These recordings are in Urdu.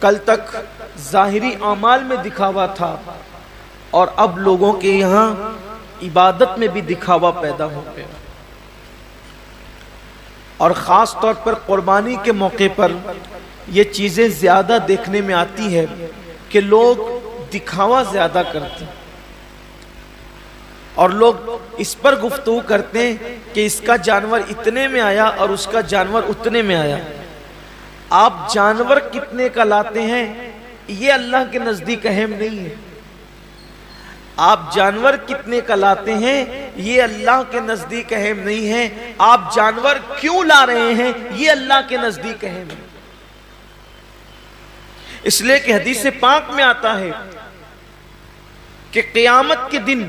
کل تک ظاہری اعمال میں دکھاوا تھا اور اب لوگوں کے یہاں عبادت میں بھی دکھاوا پیدا ہو گیا، اور خاص طور پر قربانی کے موقع پر یہ چیزیں زیادہ دیکھنے میں آتی ہے کہ لوگ دکھاوا زیادہ کرتے ہیں، اور لوگ اس پر گفتگو کرتے ہیں کہ اس کا جانور اتنے میں آیا اور اس کا جانور اتنے میں آیا۔ آپ جانور کتنے کا لاتے ہیں یہ اللہ کے نزدیک اہم نہیں ہے، آپ جانور کتنے کا لاتے ہیں یہ اللہ کے نزدیک اہم نہیں ہے، آپ جانور کیوں لا رہے ہیں یہ اللہ کے نزدیک اہم ہے۔ اس لیے کہ حدیث پاک میں آتا ہے کہ قیامت کے دن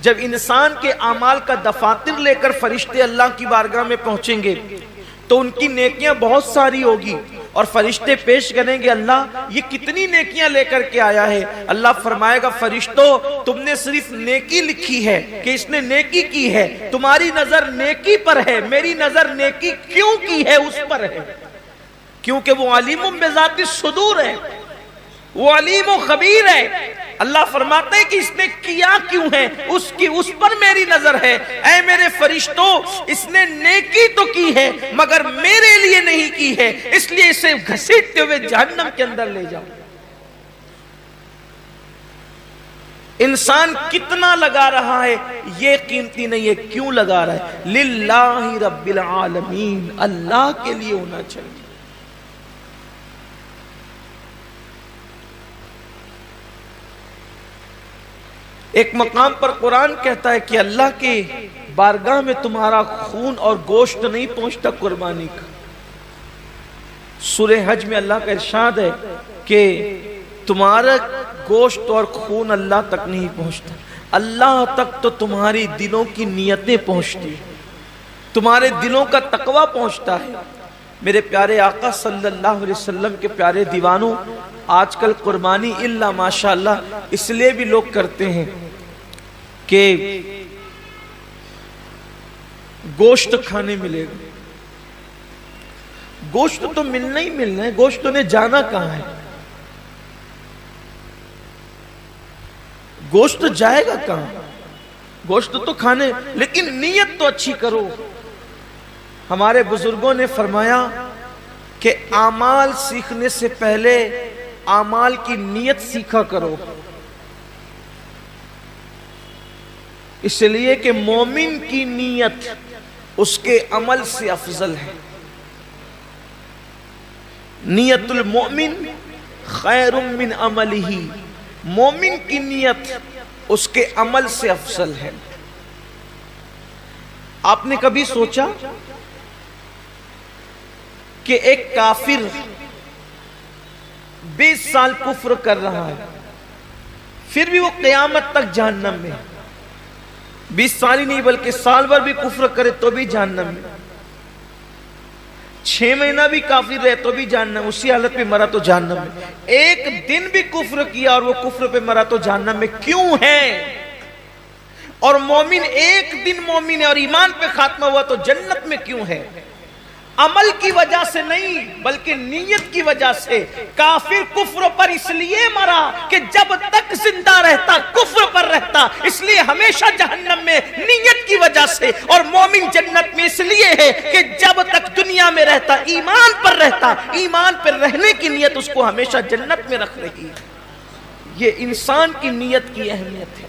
جب انسان کے اعمال کا دفاتر لے کر فرشتے اللہ کی بارگاہ میں پہنچیں گے تو ان کی نیکیاں بہت ساری ہوگی، اور فرشتے پیش کریں گے اللہ یہ کتنی نیکیاں لے کر کے آیا ہے؟ اللہ فرمائے گا فرشتوں تم نے صرف نیکی لکھی ہے کہ اس نے نیکی کی ہے، تمہاری نظر نیکی پر ہے، میری نظر نیکی کیوں کی ہے اس پر ہے، کیونکہ وہ علیم بذات الصدور ہے، وہ علیم و خبیر ہے۔ اللہ فرماتے ہیں کہ اس نے کیا کیوں ہے، اس پر میری نظر ہے۔ اے میرے فرشتوں اس نے نیکی تو کی ہے مگر میرے لیے نہیں کی ہے، اس لیے اسے گھسیٹتے ہوئے جہنم کے اندر لے جاؤ۔ انسان کتنا لگا رہا ہے یہ قیمتی نہیں ہے، کیوں لگا رہا ہے؟ للہ رب العالمین، اللہ کے لیے ہونا چاہیے۔ ایک مقام پر قرآن کہتا ہے کہ اللہ کے بارگاہ میں تمہارا خون اور گوشت نہیں پہنچتا قربانی کا۔ سورہ حج میں اللہ کا ارشاد ہے کہ تمہارا گوشت اور خون اللہ تک نہیں پہنچتا، اللہ تک تو تمہاری دلوں کی نیتیں پہنچتی، تمہارے دلوں کا تقوی پہنچتا ہے۔ میرے پیارے آقا صلی اللہ علیہ وسلم کے پیارے دیوانوں، آج کل قربانی اللہ ماشاءاللہ اس لیے بھی لوگ کرتے ہیں کہ گوشت کھانے ملے گا۔ گوشت تو ملنا ہی ملنا ہے، گوشت نے جانا کہاں ہے؟ گوشت جائے گا کہاں؟ گوشت تو کھانے، لیکن نیت تو اچھی کرو۔ ہمارے بزرگوں نے فرمایا کہ اعمال سیکھنے سے پہلے اعمال کی نیت سیکھا کرو، اس لیے کہ مومن کی نیت اس کے عمل سے افضل ہے۔ نیت المؤمن خیر من عملہ، مومن کی نیت اس کے عمل سے افضل ہے۔ آپ نے کبھی سوچا کہ ایک کافر 20 سال کفر کر رہا ہے پھر بھی وہ قیامت تک جہنم میں، 20 سال ہی نہیں بلکہ سال بھر بھی کفر کرے تو بھی جہنم میں، 6 مہینہ بھی کافر رہے تو بھی جہنم، اسی حالت پہ مرا تو جہنم میں، ایک دن بھی کفر کیا اور وہ کفر پہ مرا تو جہنم میں کیوں ہے؟ اور مومن ایک دن مومن ہے اور ایمان پہ خاتمہ ہوا تو جنت میں کیوں ہے؟ عمل کی وجہ سے نہیں بلکہ نیت کی وجہ سے۔ کافر کفر پر اس لیے مرا کہ جب تک زندہ رہتا کفر پر رہتا، اس لیے ہمیشہ جہنم میں نیت کی وجہ سے، اور مومن جنت میں اس لیے ہے کہ جب تک دنیا میں رہتا ایمان پر رہتا، ایمان پر رہنے کی نیت اس کو ہمیشہ جنت میں رکھ رہی ہے۔ یہ انسان کی نیت کی اہمیت ہے۔